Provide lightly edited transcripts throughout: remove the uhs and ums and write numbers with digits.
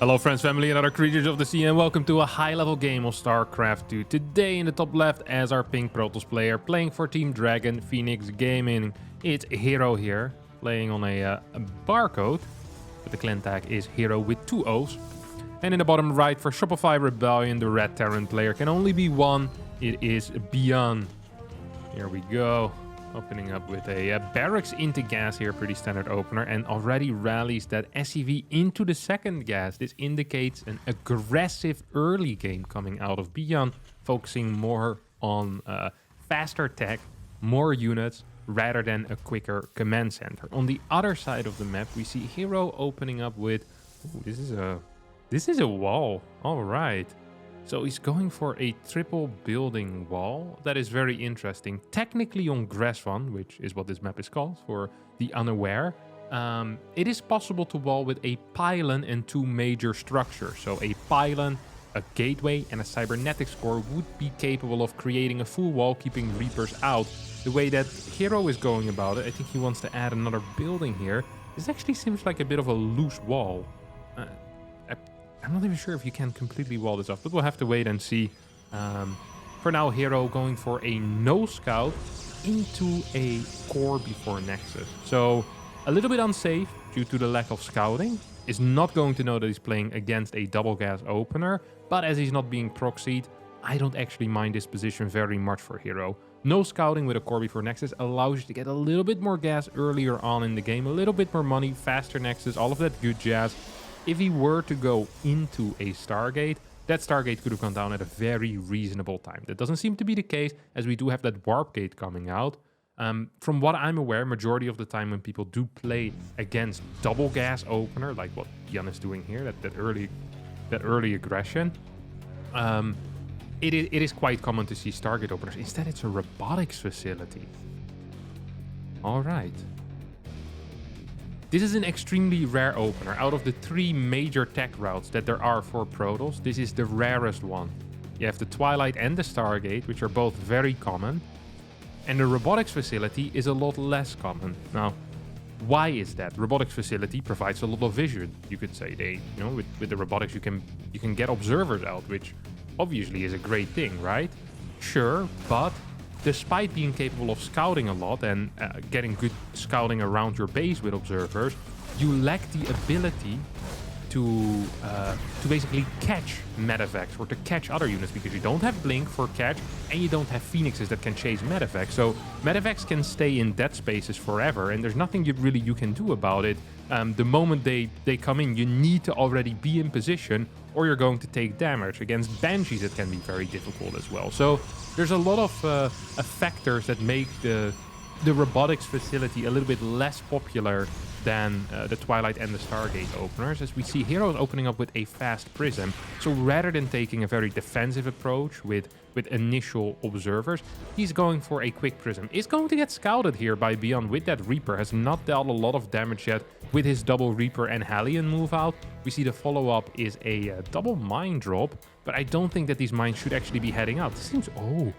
Hello friends, family, and other creatures of the sea, and welcome to a high-level game of StarCraft 2. Today in the top left, as our pink Protoss player, playing for Team Dragon Phoenix Gaming, it's Hero here, playing on a barcode, but the clan tag is Hero with 2 O's. And in the bottom right, for Shopify Rebellion, the red Terran player can only be one, it is ByuN. Here we go. Opening up with a barracks into gas here, pretty standard opener, and already rallies that SCV into the second gas. This indicates an aggressive early game coming out of ByuN, focusing more on faster tech, more units, rather than a quicker command center. On the other side of the map, we see Hero opening up with... Ooh, this is a wall. All right. So he's going for a triple building wall. That is very interesting. Technically on Grass1, which is what this map is called for the unaware, it is possible to wall with a pylon and 2 major structures. So a pylon, a gateway, and a cybernetics core would be capable of creating a full wall, keeping Reapers out. The way that Hero is going about it, I think he wants to add another building here. This actually seems like a bit of a loose wall. I'm not even sure if you can completely wall this off, but we'll have to wait and see. For now, Hero going for a no scout into a core before Nexus. So a little bit unsafe due to the lack of scouting. Is not going to know that he's playing against a double gas opener, but as he's not being proxied, I don't actually mind this position very much for Hero. No scouting with a core before Nexus allows you to get a little bit more gas earlier on in the game, a little bit more money, faster Nexus, all of that good jazz. If he were to go into a Stargate, that Stargate could have gone down at a very reasonable time. That doesn't seem to be the case, as we do have that Warp Gate coming out. From what I'm aware, majority of the time when people do play against double gas opener, like what ByuN is doing here, that early aggression, it is quite common to see Stargate openers. Instead, it's a robotics facility. All right. This is an extremely rare opener. Out of the 3 major tech routes that there are for Protoss, this is the rarest one. You have the Twilight and the Stargate, which are both very common. And the robotics facility is a lot less common. Now, why is that? Robotics facility provides a lot of vision. You could say with the robotics you can get observers out, which obviously is a great thing, right? Sure, but despite being capable of scouting a lot and getting good scouting around your base with observers, you lack the ability to basically catch medevacs or to catch other units, because you don't have blink for catch and you don't have phoenixes that can chase medevacs. So medevacs can stay in dead spaces forever, and there's nothing you can do about it. The moment they come in, you need to already be in position, or you're going to take damage. Against Banshees, it can be very difficult as well. So there's a lot of factors that make the robotics facility a little bit less popular than the Twilight and the Stargate openers, as we see Heroes opening up with a fast prism. So rather than taking a very defensive approach with initial observers, he's going for a quick prism. Is going to get scouted here by ByuN with that Reaper. Has not dealt a lot of damage yet with his double Reaper and Hellion move out. We see the follow-up is a double mine drop, but I don't think that these mines should actually be heading out. This seems... Oh,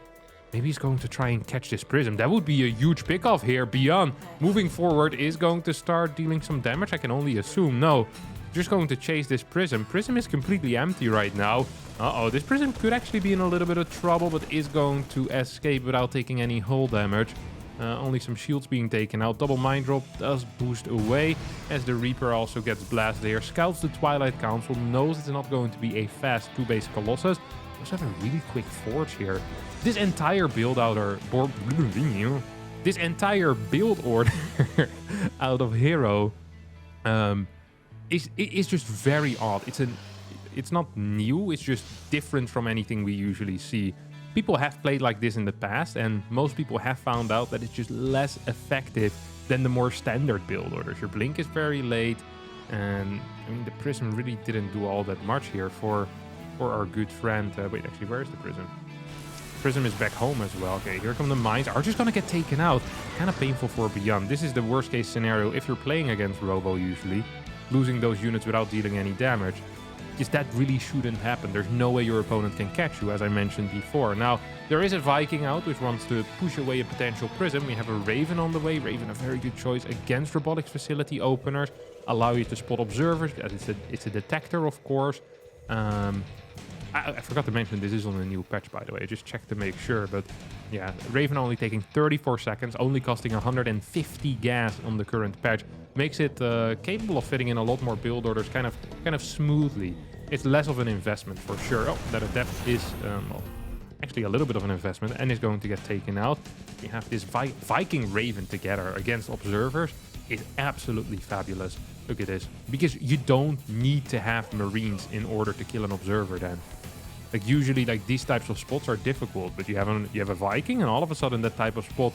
maybe he's going to try and catch this prism. That would be a huge pickoff here. ByuN moving forward is going to start dealing some damage, I can only assume. No, just going to chase this prism. Prism is completely empty right now. Uh-oh, this prism could actually be in a little bit of trouble, but is going to escape without taking any hull damage. Only some shields being taken out. Double mine drop does boost away, as the Reaper also gets blasted here. Scouts the Twilight Council, knows it's not going to be a fast 2-base Colossus. Also have a really quick forge here. This entire build order out of Hero is just very odd. It's not new, it's just different from anything we usually see. People have played like this in the past, and most people have found out that it's just less effective than the more standard build orders. Your blink is very late, and I mean the prism really didn't do all that much here for our good friend. Wait, actually, where is the prism? Prism is back home as well. Okay, here come the mines. Are just gonna get taken out. Kind of painful for ByuN. This is the worst case scenario if you're playing against Robo usually. Losing those units without dealing any damage. Just that really shouldn't happen. There's no way your opponent can catch you, as I mentioned before. Now, there is a Viking out which wants to push away a potential prism. We have a Raven on the way. Raven, a very good choice against robotics facility openers. allow you to spot observers. It's a detector, of course. I forgot to mention this is on a new patch, by the way. I just checked to make sure, but yeah, Raven only taking 34 seconds, only costing 150 gas on the current patch, makes it capable of fitting in a lot more build orders kind of smoothly. It's less of an investment for sure. Oh, that adept is well, actually a little bit of an investment and is going to get taken out. We have this Viking Raven together against observers. Is absolutely fabulous. Look at this, because you don't need to have Marines in order to kill an observer then. Like usually like these types of spots are difficult, but you have a Viking and all of a sudden that type of spot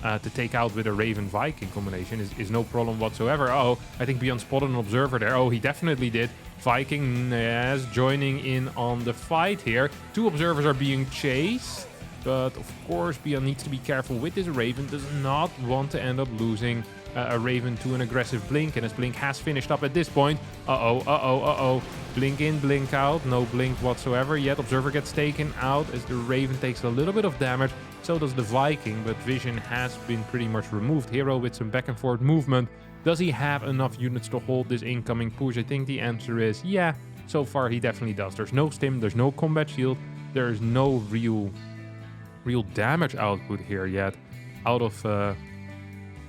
to take out with a Raven Viking combination is no problem whatsoever. Oh, I think ByuN spotted an observer there. Oh, he definitely did. Viking is joining in on the fight here. 2 observers are being chased, but of course ByuN needs to be careful with this Raven. Does not want to end up losing a Raven to an aggressive blink, and his blink has finished up at this point. Uh-oh. Blink in, blink out. No blink whatsoever yet. Observer gets taken out as the Raven takes a little bit of damage. So does the Viking, but vision has been pretty much removed. Hero with some back and forth movement. Does he have enough units to hold this incoming push? I think the answer is yeah. So far he definitely does. There's no stim, there's no combat shield. There's no real damage output here yet out of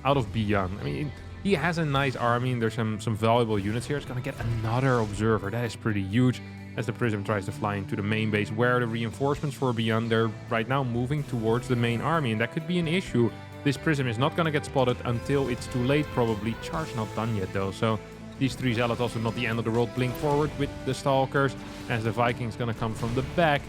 ByuN. I mean, he has a nice army and there's some valuable units here. It's gonna get another observer. That is pretty huge as the Prism tries to fly into the main base. Where are the reinforcements for ByuN? They're right now moving towards the main army, and that could be an issue. This Prism is not gonna get spotted until it's too late, probably. Charge not done yet though, so these 3 zealots also not the end of the world. Blink forward with the Stalkers as the Viking's gonna come from the back.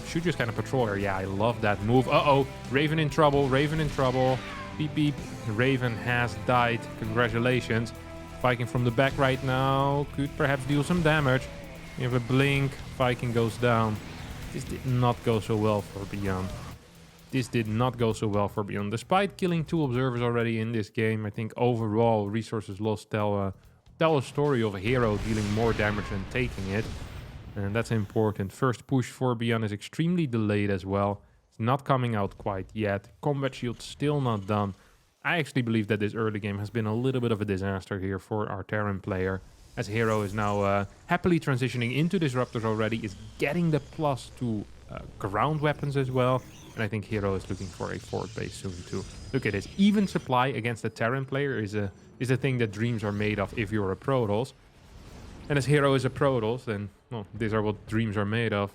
Should just kind of patrol here. Yeah, I love that move. Uh-oh, Raven in trouble, Raven in trouble. Beep beep. Raven has died. Congratulations. Viking from the back right now could perhaps deal some damage. We have a blink. Viking goes down. This did not go so well for ByuN. Despite killing 2 observers already in this game, I think overall resources lost tell a story of a hero dealing more damage than taking it. And that's important. First push for ByuN is extremely delayed as well. It's not coming out quite yet. Combat shield still not done. I actually believe that this early game has been a little bit of a disaster here for our Terran player, as Hero is now happily transitioning into Disruptors already, is getting the plus to ground weapons as well, and I think Hero is looking for a fort base soon too. Look at this. Even supply against a Terran player is a thing that dreams are made of if you're a Protoss. And as Hero is a Protoss, then, well, these are what dreams are made of.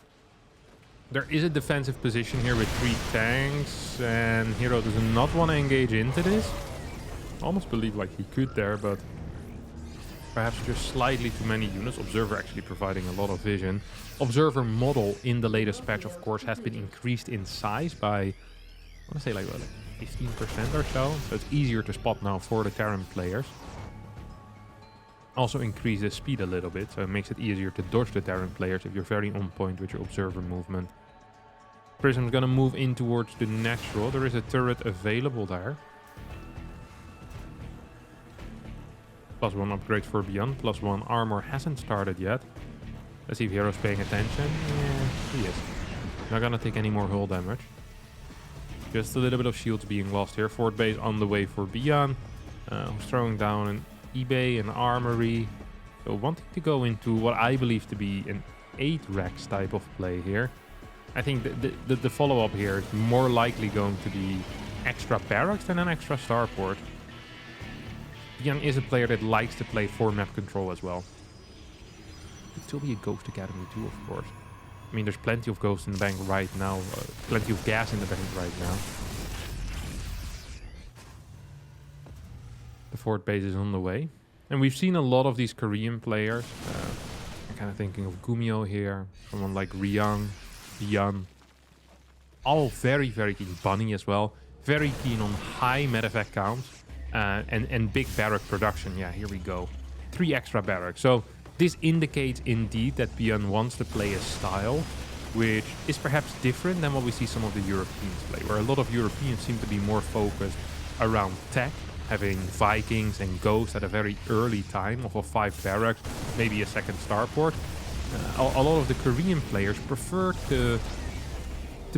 There is a defensive position here with 3 tanks, and Hero does not want to engage into this. Almost believe like he could there, but perhaps just slightly too many units. Observer actually providing a lot of vision. Observer model in the latest patch, of course, has been increased in size by, I want to say like what, 15% or so. So it's easier to spot now for the Terran players. Also increase the speed a little bit, so it makes it easier to dodge the Terran players if you're very on point with your observer movement. Prism's gonna move in towards the natural. There is a turret available there. +1 upgrade for ByuN, +1 armor hasn't started yet. Let's see if Hero's paying attention. Yeah, he is. Not gonna take any more hull damage. Just a little bit of shields being lost here. Fort base on the way for ByuN. Who's throwing down an eBay, an armory. So wanting to go into what I believe to be an 8 Rex type of play here. I think the follow-up here is more likely going to be extra barracks than an extra starport. ByuN is a player that likes to play for map control as well. Could still be a Ghost Academy too, of course. I mean, there's plenty of ghosts in the bank right now. Plenty of gas in the bank right now. The fort base is on the way. And we've seen a lot of these Korean players. I'm kind of thinking of Gumio here. Someone like Ryung, ByuN. All very, very keen. Bunny as well. Very keen on high medevac counts. And big barrack production. Yeah, here we go. 3 extra barracks. So this indicates indeed that ByuN wants to play a style which is perhaps different than what we see some of the Europeans play, where a lot of Europeans seem to be more focused around tech, having Vikings and Ghosts at a very early time of a 5 barracks, maybe a second starport. A lot of the Korean players prefer to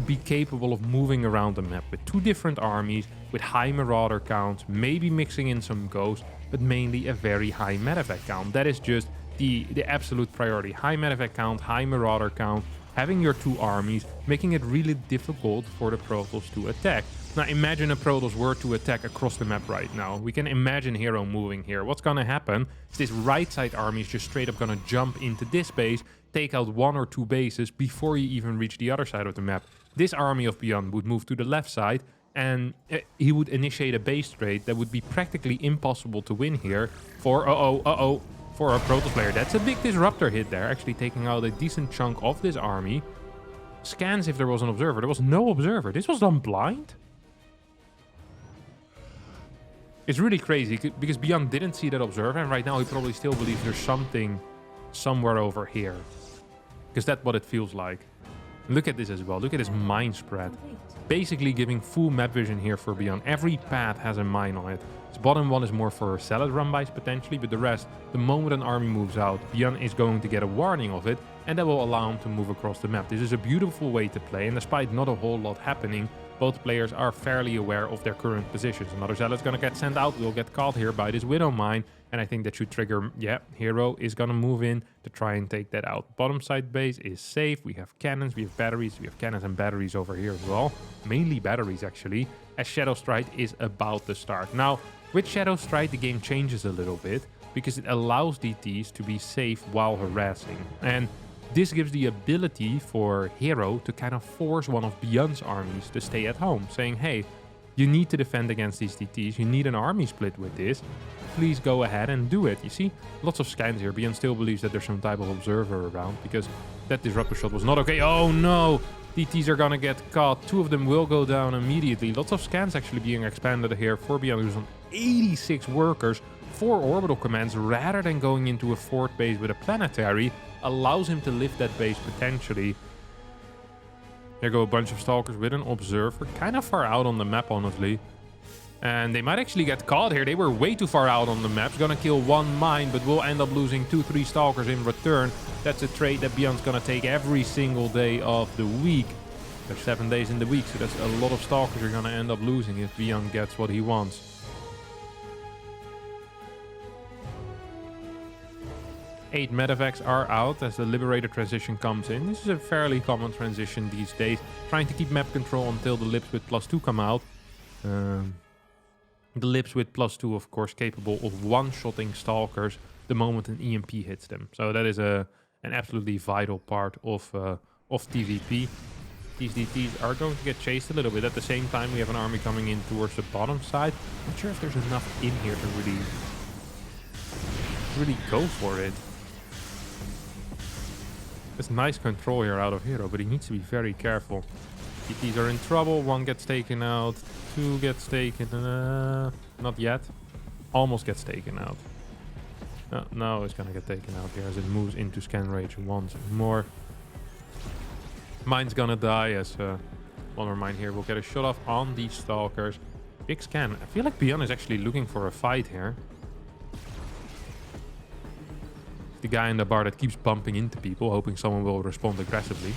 be capable of moving around the map with 2 different armies, with high marauder counts, maybe mixing in some Ghosts, but mainly a very high medevac count. That is just the absolute priority. High medevac count, high marauder count, having your 2 armies, making it really difficult for the Protoss to attack. Now imagine a Protoss were to attack across the map right now. We can imagine Hero moving here. What's gonna happen is this right side army is just straight up gonna jump into this base, take out 1 or 2 bases before you even reach the other side of the map. This army of ByuN would move to the left side, and he would initiate a base trade that would be practically impossible to win here for, for a Protoss player. That's a big disruptor hit there, actually taking out a decent chunk of this army. Scans if there was an observer. There was no observer. This was done blind? It's really crazy because ByuN didn't see that observer, and right now he probably still believes there's something somewhere over here. Because that's what it feels like. Look at this as well. Look at this mine spread. Basically giving full map vision here for ByuN. Every path has a mine on it. This bottom one is more for salad run-bys potentially, but the rest, the moment an army moves out, ByuN is going to get a warning of it, and that will allow him to move across the map. This is a beautiful way to play, and despite not a whole lot happening, both players are fairly aware of their current positions. Another zealot's gonna get sent out, will get caught here by this Widow Mine, and I think that should trigger, yeah, Hero is gonna move in to try and take that out. Bottom side base is safe. We have cannons, we have batteries, we have cannons and batteries over here as well. Mainly batteries actually, as Shadow Strike is about to start. Now, with Shadow Strike the game changes a little bit, because it allows DTs to be safe while harassing. And this gives the ability for Hero to kind of force one of ByuN's armies to stay at home, saying, hey, you need to defend against these DTs, you need an army split with this, please go ahead and do it. You see, lots of scans here. ByuN still believes that there's some type of observer around, because that disruptor shot was not okay. Oh no, DTs are gonna get caught. 2 of them will go down immediately. Lots of scans actually being expanded here for ByuN, who's on 86 workers, 4 orbital commands, rather than going into a 4th base with a planetary, allows him to lift that base potentially. There go a bunch of stalkers with an observer, kind of far out on the map, honestly. And they might actually get caught here. They were way too far out on the map. It's gonna kill 1 mine, but we'll end up losing 2-3 stalkers in return. That's a trade that ByuN's gonna take every single day of the week. There's 7 days in the week, so that's a lot of stalkers you're gonna end up losing if ByuN gets what he wants. 8 medevacs are out as the Liberator transition comes in. This is a fairly common transition these days. Trying to keep map control until the lips with +2 come out. The lips with +2, of course, capable of one-shotting stalkers the moment an EMP hits them. So that is an absolutely vital part of TVP. These DTs are going to get chased a little bit. At the same time, we have an army coming in towards the bottom side. Not sure if there's enough in here to really go for it. There's nice control here out of Hero, but he needs to be very careful. DTs are in trouble. 1 gets taken out. 2 gets taken. Not yet. Almost gets taken out. No, it's gonna get taken out here as it moves into scan range once more. Mine's gonna die as one more mine here will get a shot off on these stalkers. Big scan. I feel like ByuN is actually looking for a fight here. The guy in the bar that keeps bumping into people, hoping someone will respond aggressively.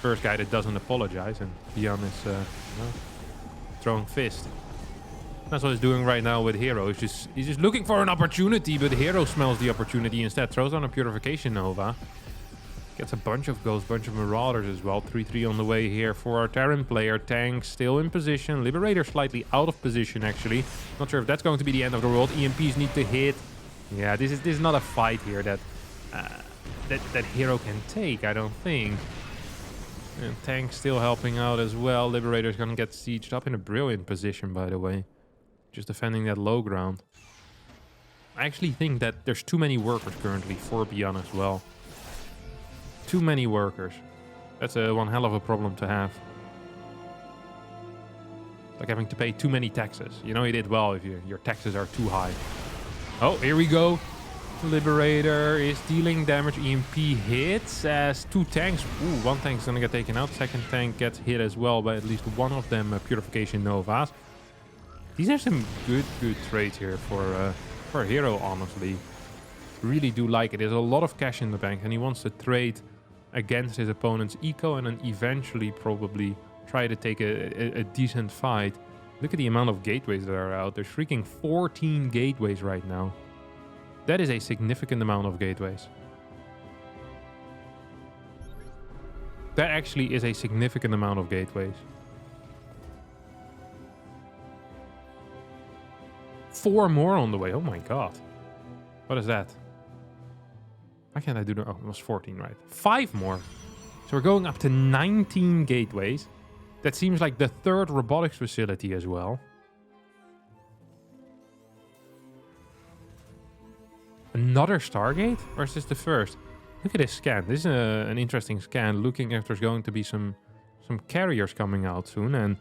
First guy that doesn't apologize, and ByuN is throwing fist. That's what he's doing right now with Hero. He's just looking for an opportunity, but Hero smells the opportunity instead. Throws on a Purification Nova. Gets a bunch of ghosts, bunch of marauders as well. 3-3 on the way here for our Terran player. Tank still in position. Liberator slightly out of position, actually. Not sure if that's going to be the end of the world. EMPs need to hit. Yeah, this is not a fight here that Hero can take, I don't think. And Tank still helping out as well. Liberator's gonna get sieged up in a brilliant position, by the way. Just defending that low ground. I actually think that there's too many workers currently for ByuN as well. Too many workers. That's one hell of a problem to have. Like having to pay too many taxes. You know you did well if your taxes are too high. Oh, here we go. Liberator is dealing damage. EMP hits as 2 tanks. Ooh, 1 tank's gonna get taken out. 2nd tank gets hit as well by at least 1 of them Purification Novas. These are some good trades here for Hero, honestly. Really do like it. There's a lot of cash in the bank, and he wants to trade against his opponent's eco and then eventually probably try to take a decent fight. Look at the amount of gateways that are out. There's freaking 14 gateways right now. That is a significant amount of gateways. That actually is a significant amount of gateways. 4 more on the way. Oh my god. What is that? Why can't I do that? Oh, it was 14, right? 5 more. So we're going up to 19 gateways. That seems like the 3rd robotics facility as well. Another Stargate? Or is this the first? Look at this scan. This is an interesting scan, looking if there's going to be some carriers coming out soon. And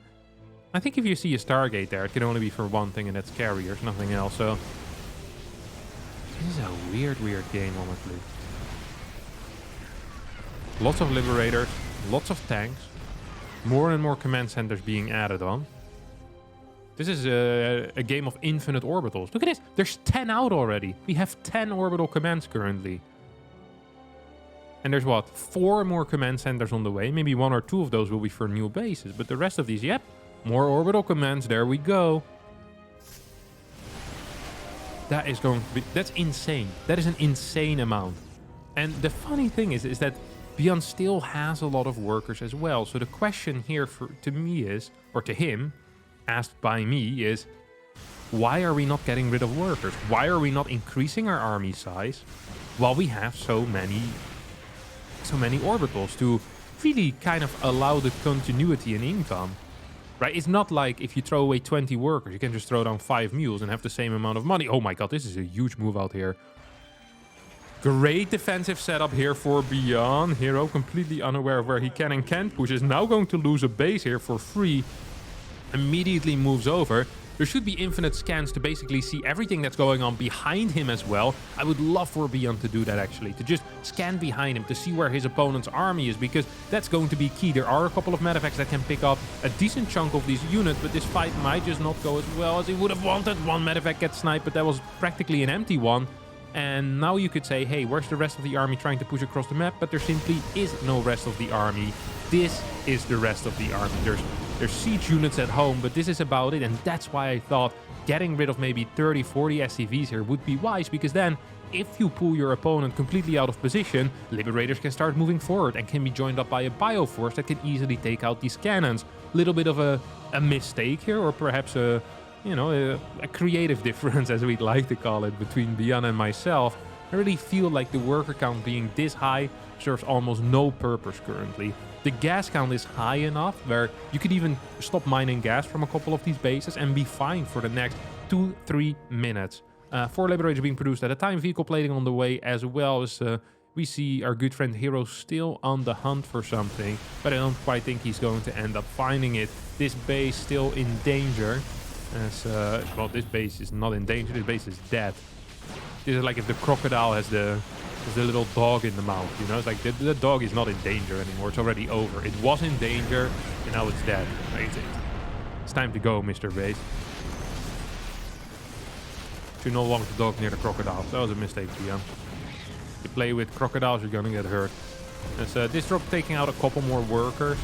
I think if you see a Stargate there, it can only be for one thing, and that's carriers, nothing else. So this is a weird game, honestly. Lots of Liberators, lots of tanks, more and more command centers being added on. This is a game of infinite orbitals. Look at this. There's 10 out already. We have 10 orbital commands currently. And there's what? 4 more command centers on the way. Maybe 1 or 2 of those will be for new bases. But the rest of these, yep. More orbital commands. There we go. That is going to be... That's insane. That is an insane amount. And the funny thing is that ByuN still has a lot of workers as well. So the question here to me is, or to him, asked by me, is why are we not getting rid of workers? Why are we not increasing our army size while we have so many orbitals to really kind of allow the continuity in income? Right? It's not like if you throw away 20 workers, you can just throw down 5 mules and have the same amount of money. Oh my god, this is a huge move out here. Great defensive setup here for ByuN. Hero completely unaware of where he can and can't push. Is now going to lose a base here for free. Immediately moves over. There should be infinite scans to basically see everything that's going on behind him as well. I would love for ByuN to do that, actually. To just scan behind him to see where his opponent's army is, because that's going to be key. There are a couple of medevacs that can pick up a decent chunk of these units, but this fight might just not go as well as he would have wanted. One medevac gets sniped, but that was practically an empty one. And now you could say, hey, where's the rest of the army trying to push across the map? But there simply is no rest of the army. This is the rest of the army. There's siege units at home, but this is about it. And that's why I thought getting rid of maybe 30, 40 SCVs here would be wise. Because then, if you pull your opponent completely out of position, Liberators can start moving forward and can be joined up by a bioforce that can easily take out these cannons. Little bit of a mistake here, or perhaps a creative difference, as we'd like to call it, between ByuN and myself. I really feel like the worker count being this high serves almost no purpose currently. The gas count is high enough where you could even stop mining gas from a couple of these bases and be fine for the next 2-3 minutes. 4 Liberators being produced at a time, vehicle plating on the way as well as we see our good friend Hero still on the hunt for something, but I don't quite think he's going to end up finding it. This base still in danger. As, well, this base is not in danger, this base is dead. This is like if the crocodile has the little dog in the mouth, you know? It's like the dog is not in danger anymore, it's already over. It was in danger, and now it's dead. It's time to go, Mr. Base. You no longer dog near the crocodiles. That was a mistake, ByuN. If you play with crocodiles, you're gonna get hurt. As this drop taking out a couple more workers.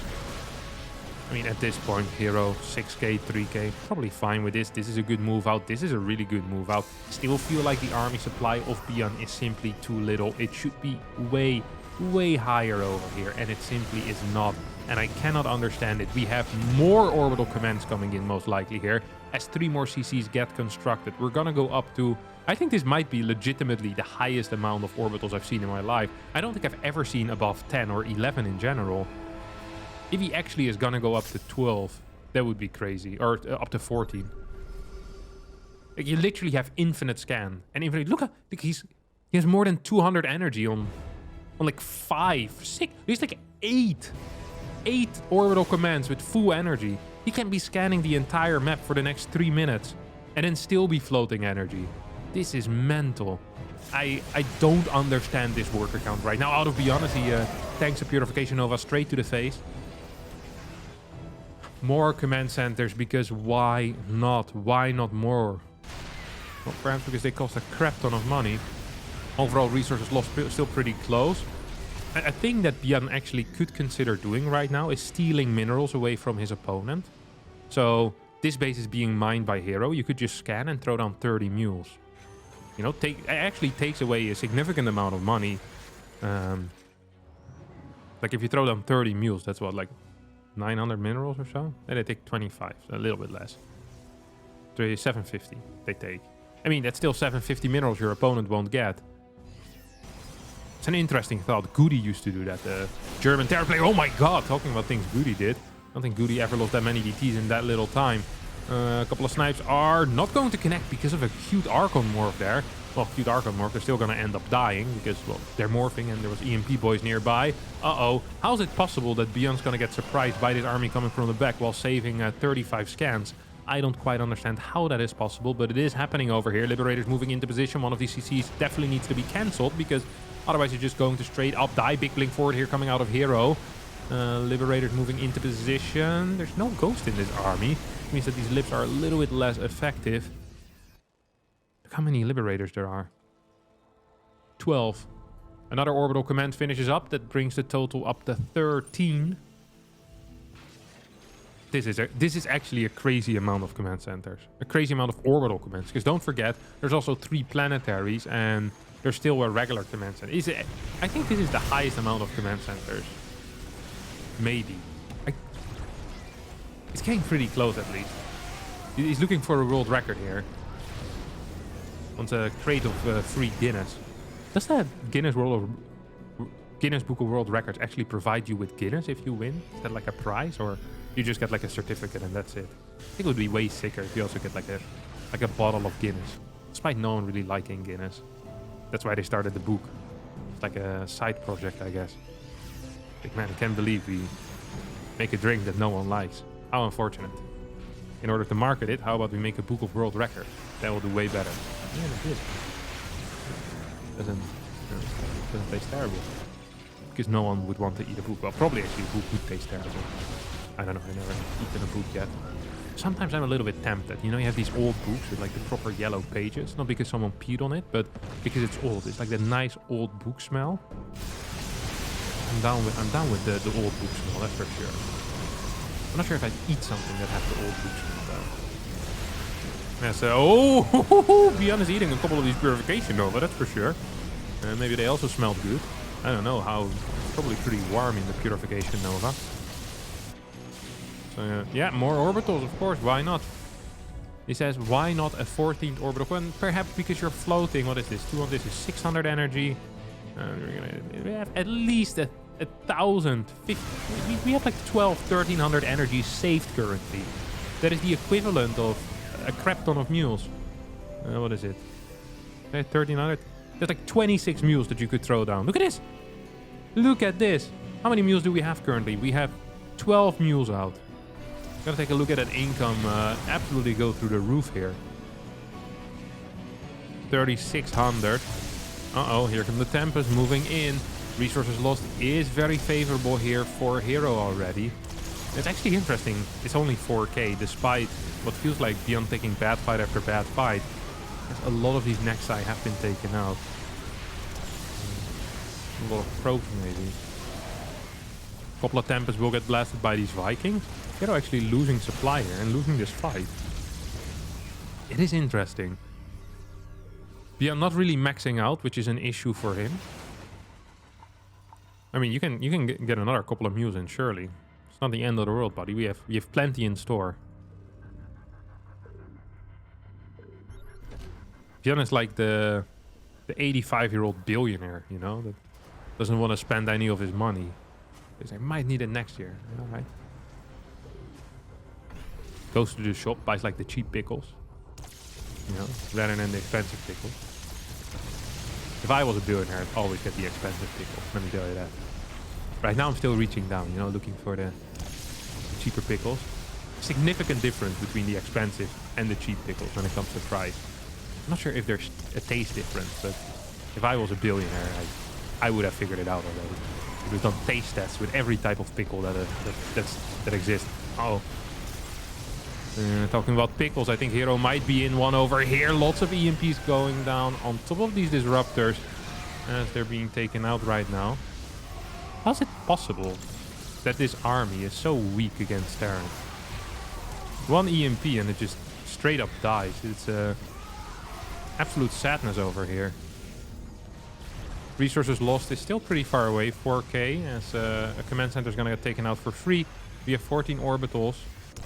I mean, at this point, Hero, 6k, 3k, probably fine with this. This is a good move out. This is a really good move out. Still feel like the army supply of ByuN is simply too little. It should be way, way higher over here, and it simply is not. And I cannot understand it. We have more orbital commands coming in, most likely here, as 3 more CCs get constructed. We're gonna go up to... I think this might be legitimately the highest amount of orbitals I've seen in my life. I don't think I've ever seen above 10 or 11 in general. If he actually is gonna go up to 12, that would be crazy. Or up to 14. Like, you literally have infinite scan. And infinite, look, he has more than 200 energy on like 5, 6. He's like 8 orbital commands with full energy. He can be scanning the entire map for the next 3 minutes and then still be floating energy. This is mental. I don't understand this worker count right now. Out of ByuN, as he tanks a Purification Nova straight to the face. More command centers, because why not? Why not more? Well, perhaps because they cost a crap ton of money. Overall resources lost still pretty close. A thing that ByuN actually could consider doing right now is stealing minerals away from his opponent. So this base is being mined by Hero, you could just scan and throw down 30 mules. You know, it actually takes away a significant amount of money. Like if you throw down 30 mules, that's what, like 900 minerals or so? And they take 25, so a little bit less. 750 they take. I mean, that's still 750 minerals your opponent won't get. It's an interesting thought. Goody used to do that. The German terror player. Oh my god, talking about things Goody did. I don't think Goody ever lost that many DTs in that little time. A couple of snipes are not going to connect because of a cute Archon morph there. Well, cute Archon morph, they're still going to end up dying because, well, they're morphing and there was EMP boys nearby. Uh-oh. How is it possible that ByuN's going to get surprised by this army coming from the back while saving 35 scans? I don't quite understand how that is possible, but it is happening over here. Liberators moving into position. One of these CCs definitely needs to be cancelled because otherwise you're just going to straight up die. Big blink forward here coming out of Hero. Liberators moving into position. There's no ghost in this army. It means that these libs are a little bit less effective. Look how many liberators there are. 12. Another orbital command finishes up. That brings the total up to 13. This is actually a crazy amount of command centers. A crazy amount of orbital commands. Because don't forget, there's also 3 planetaries and there's still a regular command center. I think this is the highest amount of command centers. Maybe. It's getting pretty close at least. He's looking for a world record here. Wants a crate of free Guinness. Does that Guinness Book of World Records actually provide you with Guinness if you win? Is that like a prize, or you just get like a certificate and that's it? I think it would be way sicker if you also get like a bottle of Guinness. Despite no one really liking Guinness. That's why they started the book. It's like a side project, I guess. Like, man, I can't believe we make a drink that no one likes. How unfortunate. In order to market it, how about we make a book of world records? That will do way better. Yeah, it did. Doesn't taste terrible. Because no one would want to eat a book. Well, probably actually a book would taste terrible. I don't know, I never eaten a book yet. Sometimes I'm a little bit tempted. You know, you have these old books with like the proper yellow pages. Not because someone peed on it, but because it's old. It's like that nice old book smell. I'm down with the old book smell, that's for sure. I'm not sure if I'd eat something that has the old book smell though. Yeah, so ByuN is eating a couple of these Purification Nova, that's for sure. Maybe they also smelled good. I don't know how. It's probably pretty warm in the Purification Nova. So yeah, more orbitals, of course. Why not? He says, why not a 14th orbital? Well, perhaps because you're floating. What is this? 200. This is 600 energy. We have at least 1,000. We have like 1,1300 energy saved currently. That is the equivalent of a crap ton of mules. What is it? 1,300. There's like 26 mules that you could throw down. Look at this. Look at this. How many mules do we have currently? We have 12 mules out. Gotta take a look at that income. Absolutely go through the roof here. 3,600. Uh-oh, here come the Tempest moving in. Resources lost is very favorable here for Hero already. It's actually interesting. It's only 4k, despite what feels like ByuN taking bad fight after bad fight. A lot of these Nexi have been taken out. A lot of probes maybe. A couple of Tempests will get blasted by these Vikings. Hero actually losing supply here and losing this fight. It is interesting. ByuN not really maxing out, which is an issue for him. I mean, you can get another couple of mules in, surely. It's not the end of the world, buddy. We have plenty in store. ByuN is like the 85-year-old billionaire, you know, that doesn't want to spend any of his money. Because I might need it next year. All right. Goes to the shop, buys like the cheap pickles, you know, rather than the expensive pickles. If I was a billionaire, I'd always get the expensive pickles, let me tell you that. Right now I'm still reaching down, you know, looking for the cheaper pickles. Significant difference between the expensive and the cheap pickles when it comes to price. I'm not sure if there's a taste difference, but if I was a billionaire, I would have figured it out already. We've done taste tests with every type of pickle that exists. Oh. Talking about pickles, I think Hero might be in one over here. Lots of EMPs going down on top of these disruptors as they're being taken out right now. How is it possible that this army is so weak against Terran? One EMP and it just straight up dies. It's absolute sadness over here. Resources lost is still pretty far away, 4k, as a command center is going to get taken out for free. We have 14 orbitals,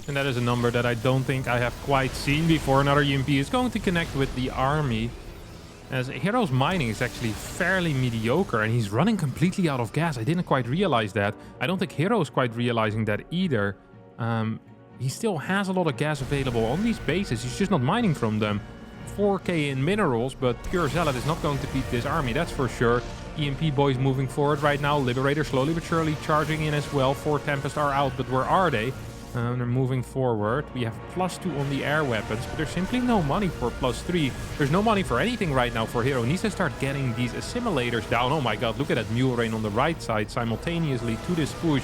and that is a number that I don't think I have quite seen before. Another EMP is going to connect with the army, as Hero's mining is actually fairly mediocre, and he's running completely out of gas. I didn't quite realize that. I don't think Hero's quite realizing that either. He still has a lot of gas available on these bases. He's just not mining from them. 4k in minerals, but pure zealot is not going to beat this army, that's for sure. EMP boys moving forward right now. Liberator slowly but surely charging in as well. 4 Tempest are out, but where are they? They're moving forward. We have +2 on the air weapons, but there's simply no money for +3. There's no money for anything right now for Hero. He needs to start getting these assimilators down. Oh my god, look at that mule rain on the right side simultaneously to this push.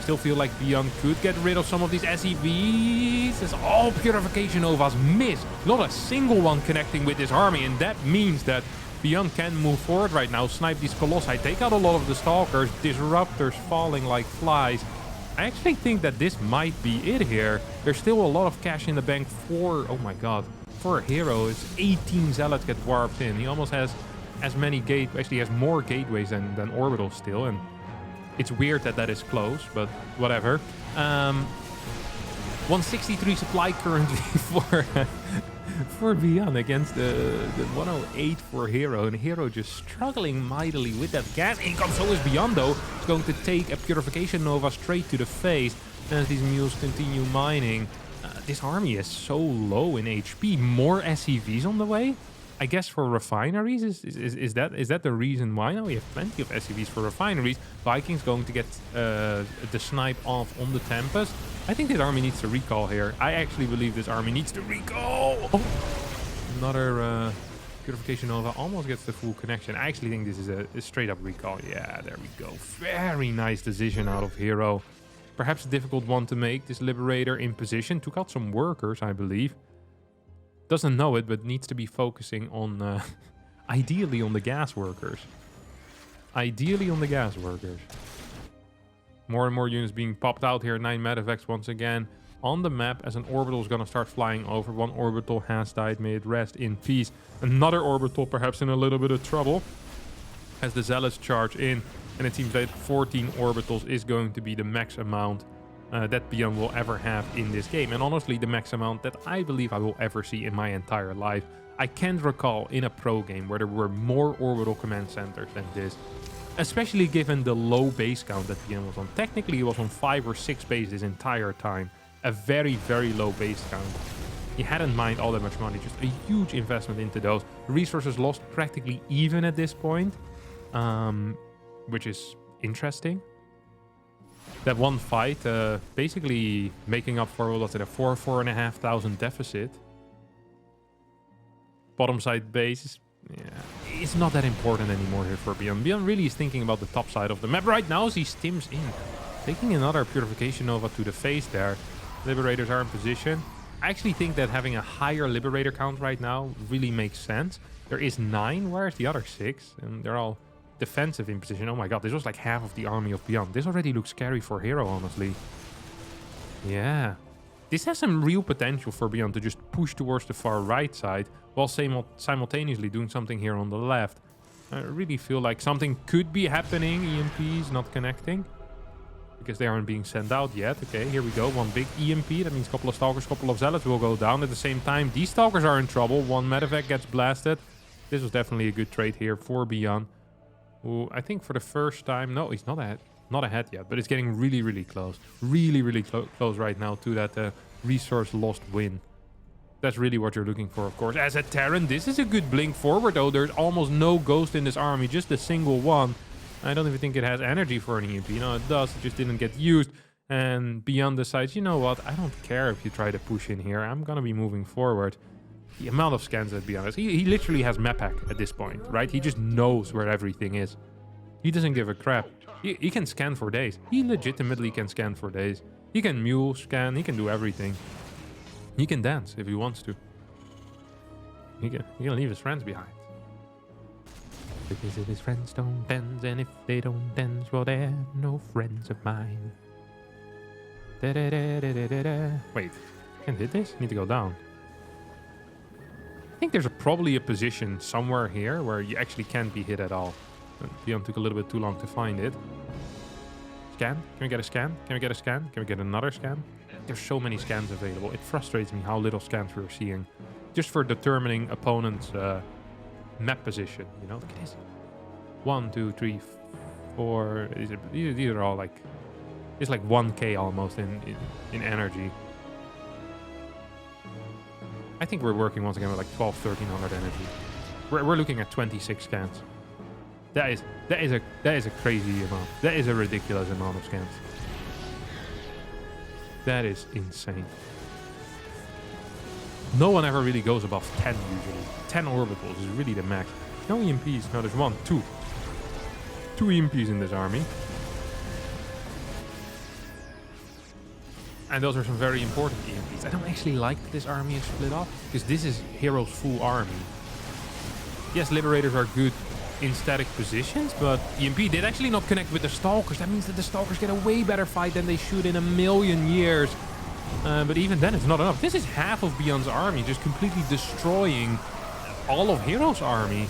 Still feel like ByuN could get rid of some of these SEVs. As all Purification Novas miss. Not a single one connecting with this army, and that means that ByuN can move forward right now, snipe these Colossi, take out a lot of the Stalkers, Disruptors falling like flies. I actually think that this might be it here. There's still a lot of cash in the bank for, oh my god, for a Hero. It's 18 Zealots get warped in. He almost has as many actually has more gateways than orbitals still, and it's weird that that is close, but whatever. 163 supply currently for ByuN against the 108 for Hero, and Hero just struggling mightily with that gas income. So is ByuN though. It's going to take a Purification Nova straight to the face as these mules continue mining. This army is so low in HP. More SCVs on the way. I guess for refineries, is that the reason why? Now we have plenty of SCVs for refineries. Vikings going to get the snipe off on the Tempest. I think this army needs to recall here. I actually believe this army needs to recall. Oh. Another Purification Nova almost gets the full connection. I actually think this is a straight up recall. Yeah, there we go. Very nice decision out of Hero. Perhaps a difficult one to make. This Liberator in position. Took out some workers, I believe. Doesn't know it, but needs to be focusing on, ideally on the gas workers. Ideally on the gas workers. More and more units being popped out here. 9 medevacs once again on the map as an orbital is going to start flying over. One orbital has died. May it rest in peace. Another orbital perhaps in a little bit of trouble as the Zealots charge in. And it seems that 14 orbitals is going to be the max amount that ByuN will ever have in this game. And honestly, the max amount that I believe I will ever see in my entire life. I can't recall in a pro game where there were more orbital command centers than this. Especially given the low base count that ByuN was on. Technically, it was on 5 or 6 bases this entire time. A very, very low base count. He hadn't mined all that much money. Just a huge investment into those. Resources lost practically even at this point. Which is interesting. That one fight, basically making up for, what was it, a 4,500 deficit. Bottom side base, yeah, it's not that important anymore here for ByuN. ByuN really is thinking about the top side of the map right now as he stims in. Taking another Purification Nova to the face there. Liberators are in position. I actually think that having a higher Liberator count right now really makes sense. There is 9, where's the other 6? And they're all defensive in position. Oh my god, this was like half of the army of ByuN. This already looks scary for Hero, honestly. Yeah. This has some real potential for ByuN to just push towards the far right side while simultaneously doing something here on the left. I really feel like something could be happening. EMPs not connecting because they aren't being sent out yet. Okay, here we go. One big EMP. That means a couple of Stalkers, couple of Zealots will go down at the same time. These Stalkers are in trouble. One medevac gets blasted. This was definitely a good trade here for ByuN. Ooh, I think for the first time... No, he's not ahead. Not ahead yet, but it's getting really, really close. Really, really close right now to that resource lost win. That's really what you're looking for, of course. As a Terran, this is a good blink forward, though. There's almost no ghost in this army, just a single one. I don't even think it has energy for an EMP. No, it does. It just didn't get used. And ByuN decides, you know what? I don't care if you try to push in here. I'm going to be moving forward. The amount of scans, let's be honest. He literally has map hack at this point, right? He just knows where everything is. He doesn't give a crap. He can scan for days. He legitimately can scan for days. He can mule scan. He can do everything. He can dance if he wants to. He can leave his friends behind. Because if his friends don't dance, and if they don't dance, well, they're no friends of mine. Wait, can't hit this? Need to go down. I think there's probably a position somewhere here where you actually can't be hit at all. ByuN took a little bit too long to find it. Scan? Can we get a scan? Can we get a scan? Can we get another scan? There's so many scans available. It frustrates me how little scans we're seeing. Just for determining opponent's map position, you know? Look at this. 1, 2, 3, 4. These are all like... It's like 1k almost in energy. I think we're working once again with like 1300 energy. We're looking at 26 scans. That is a crazy amount. That is a ridiculous amount of scans. That is insane. No one ever really goes above 10 usually. 10 orbitals is really the max. No EMPs. No, there's 1, 2. 2 EMPs in this army. And those are some very important EMPs. I don't actually like that this army is split off, because this is Hero's full army. Yes, Liberators are good in static positions, but EMP did actually not connect with the Stalkers. That means that the Stalkers get a way better fight than they should in a million years. But even then, it's not enough. This is half of ByuN's army, just completely destroying all of Hero's army.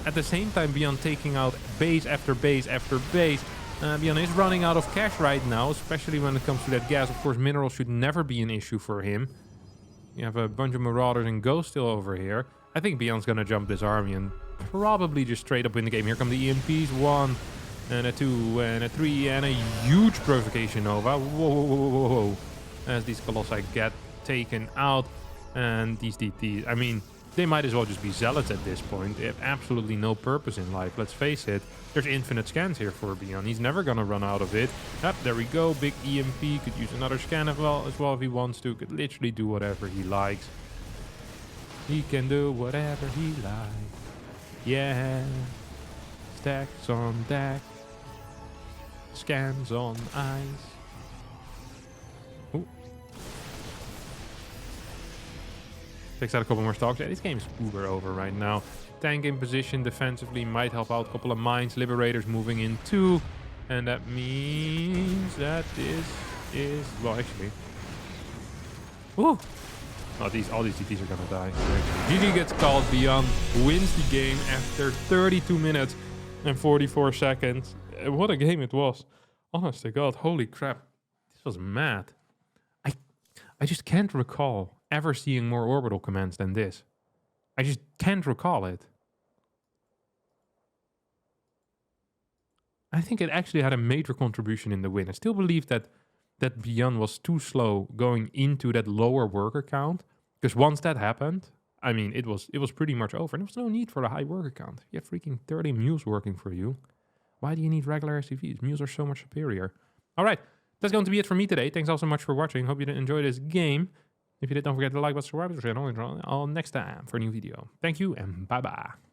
At the same time, ByuN taking out base after base after base. ByuN is running out of cash right now, especially when it comes to that gas. Of course, minerals should never be an issue for him. You have a bunch of Marauders and Ghosts still over here. I think ByuN's gonna jump this army and probably just straight up win the game. Here come the EMPs. 1, and a 2, and a 3, and a huge Provocation Nova. Whoa, whoa, whoa, whoa, whoa. As these Colossi get taken out. And these DTs, I mean, they might as well just be Zealots at this point. They have absolutely no purpose in life, let's face it. There's infinite scans here for ByuN. He's never gonna run out of it. Yep, there we go. Big EMP. Could use another scan as well if he wants to. Could literally do whatever he likes. He can do whatever he likes. Yeah. Stacks on deck. Scans on ice. Ooh. Takes out a couple more stocks. Yeah, this game is uber over right now. Tank in position defensively might help out. A couple of mines. Liberators moving in too. And that means that this is... Well, actually... Ooh. Oh, all these GTs are gonna die. GG gets called. ByuN wins the game after 32 minutes and 44 seconds. What a game it was. Honest to God. Holy crap. This was mad. I just can't recall ever seeing more orbital commands than this. I just can't recall it. I think it actually had a major contribution in the win. I still believe that ByuN was too slow going into that lower worker count. Because once that happened, I mean, it was pretty much over. And there was no need for the high worker count. You have freaking 30 mules working for you. Why do you need regular SCVs? Mules are so much superior. All right, that's going to be it for me today. Thanks all so much for watching. Hope you did enjoy this game. If you did, don't forget to like, subscribe to the channel, and I'll next time for a new video. Thank you, and bye-bye.